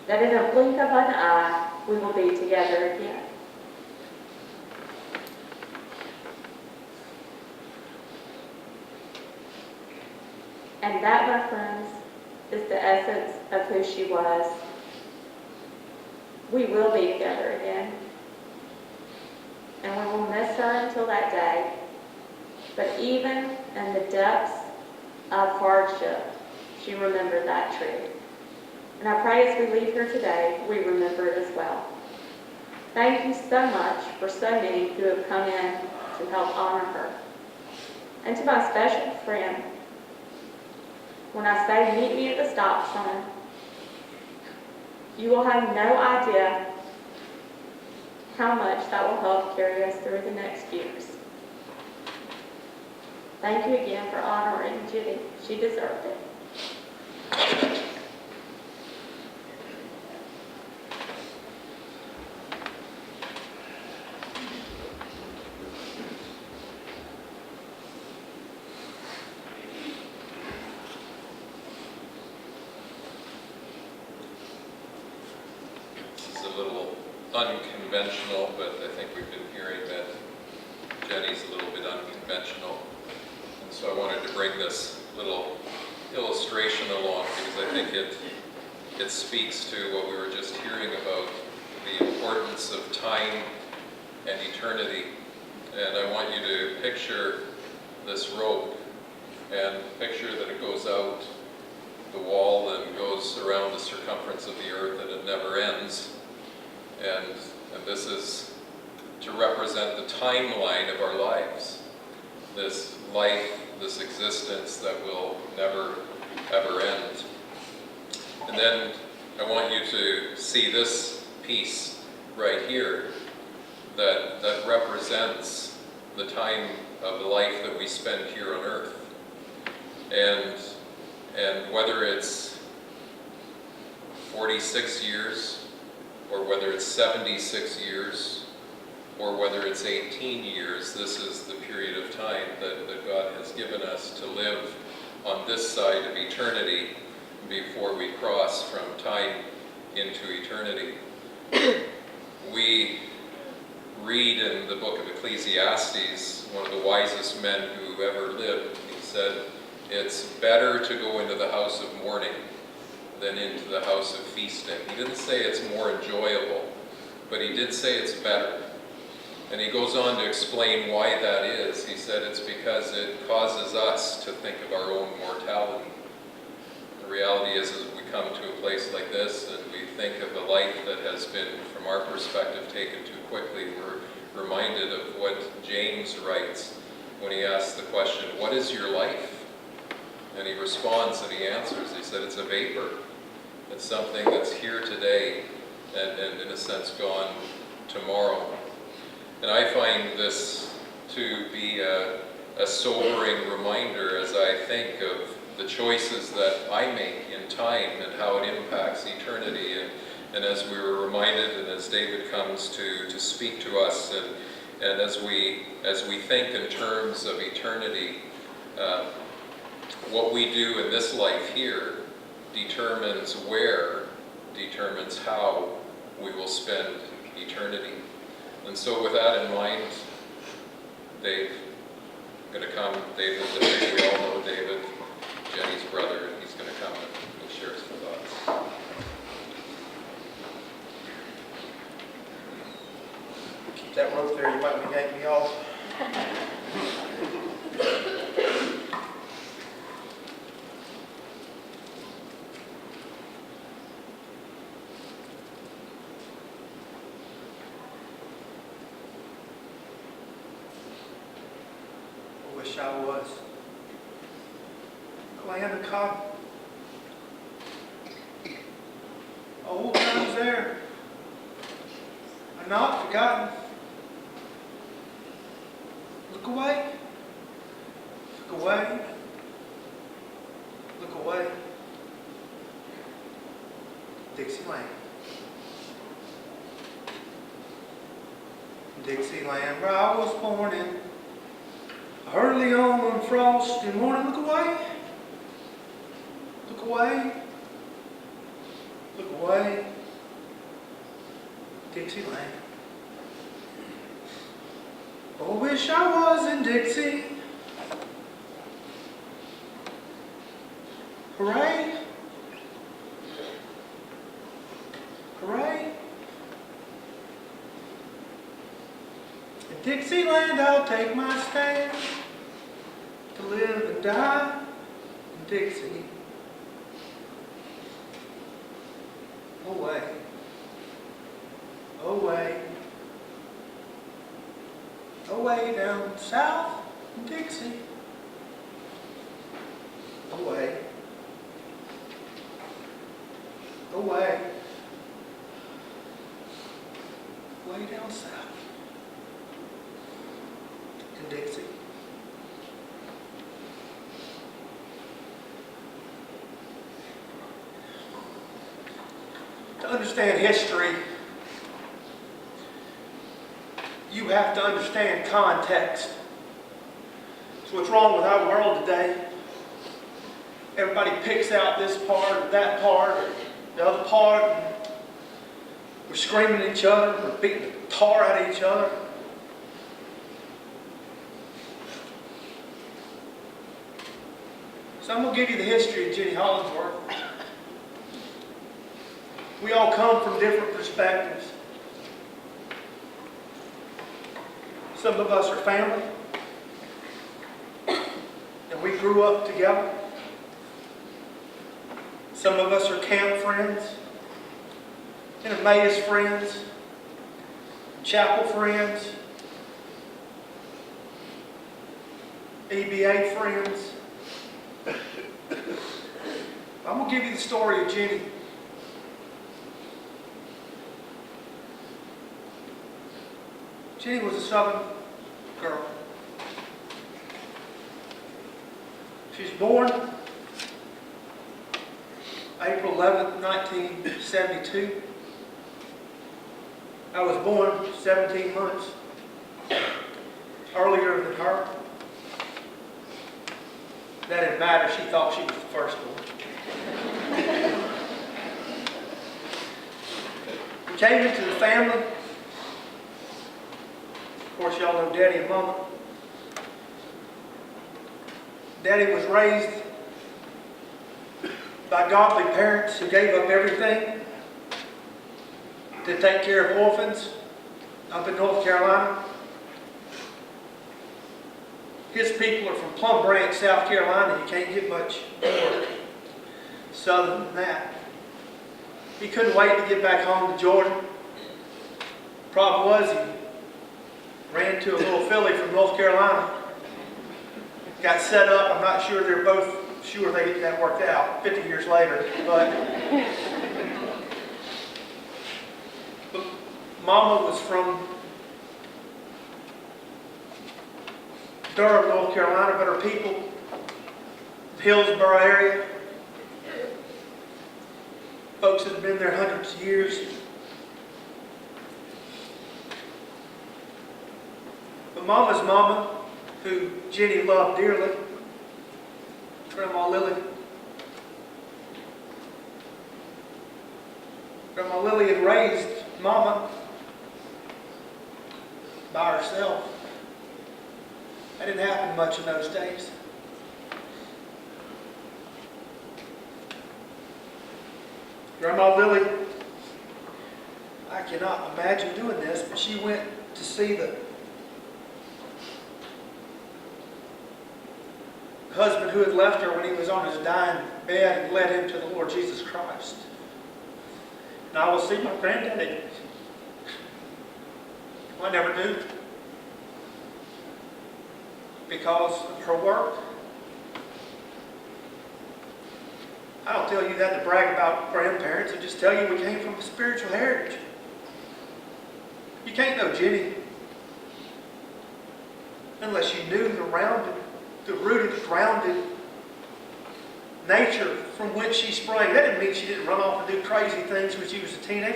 that in a blink of an eye, we will be together again. And that, my friends, is the essence of who she was. We will be together again. And we will miss her until that day. But even in the depths of hardship, she remembered that truth. And I pray as we leave here today, we remember it as well. Thank you so much for so many who have come in to help honor her. And to my special friend, when I say meet me at the stop sign, you will have no idea how much that will help carry us through the next years. Thank you again for honoring Judy. She deserved it. This is a little unconventional, but I think we've been hearing that Jenny's a little bit unconventional. And so I wanted to bring this little illustration along because I think it speaks to what we were just hearing about, the importance of time and eternity. And I want you to picture this rope and picture that it goes out the wall and goes around the circumference of the earth and it never ends. And this is to represent the timeline of our lives. This life, this existence that will never, ever end. And then I want you to see this piece right here that represents the time of the life that we spend here on earth. And whether it's 46 years, or whether it's 76 years, or whether it's 18 years, this is the period of time that God has given us to live on this side of eternity before we cross from time into eternity. We read in the book of Ecclesiastes, one of the wisest men who ever lived, he said, "It's better to go into the house of mourning than into the house of feasting." He didn't say it's more enjoyable, but he did say it's better. And he goes on to explain why that is. He said it's because it causes us to think of our own mortality. The reality is we come to a place like this and we think of a life that has been, from our perspective, taken too quickly. We're reminded of what James writes when he asks the question, "What is your life?" And he responds and he answers. He said it's a vapor. It's something that's here today and in a sense gone tomorrow. And I find this to be a sobering reminder as I think of the choices that I make in time and how it impacts eternity. And as we were reminded, and as David comes to speak to us, and as we think in terms of eternity, what we do in this life here determines where, determines how we will spend eternity. And so with that in mind, Dave, I'm going to come. David, I think we all know David, Jenny's brother, and he's going to come and share his thoughts. Keep that rope there, you might be yanking me off. Wish I was. Land of cotton. Old times there. Are not forgotten. Look away. Look away. Look away. Dixieland. Dixieland, where I was born in. Early on one frosty morning, look away, look away, look away. away, Dixieland. Oh, wish I was in Dixie. Hooray! Hooray! In Dixieland I'll take my stand to live and die in Dixie. Away, away, away down south in Dixie. Away, away, way down south in Dixie. To understand history, you have to understand context. So what's wrong with our world today? Everybody picks out this part or that part or the other part. We're screaming at each other. We're beating the tar out of each other. So I'm going to give you the history of Jenny Hollingsworth. We all come from different perspectives. Some of us are family, and we grew up together. Some of us are camp friends, and Emmaus friends, chapel friends, EBA friends. I'm going to give you the story of Jenny. Jenny was a Southern girl. She was born April 11th, 1972. I was born 17 months earlier than her. That didn't matter. She thought she was the firstborn. We came into the family. Of course, y'all know Daddy and Mama. Daddy was raised by godly parents who gave up everything to take care of orphans up in North Carolina. His people are from Plum Branch, South Carolina. You can't get much more southern than that. He couldn't wait to get back home to Georgia. Problem was, he ran to a little filly from North Carolina. Got set up. I'm not sure they're both sure they get that worked out 50 years later. But Mama was from Durham, North Carolina, but her people, the Hillsborough area, folks that have been there hundreds of years. But Mama's mama, who Jenny loved dearly, Grandma Lily. Grandma Lily had raised Mama by herself. That didn't happen much in those days. Grandma Lily, I cannot imagine doing this, but she went to see the husband who had left her when he was on his dying bed and led him to the Lord Jesus Christ. And I will see my granddaddy. I never knew. Because of her work. I don't tell you that to brag about grandparents. I just tell you we came from a spiritual heritage. You can't know Jenny unless you knew the rooted, grounded nature from which she sprang. That didn't mean she didn't run off and do crazy things when she was a teenager.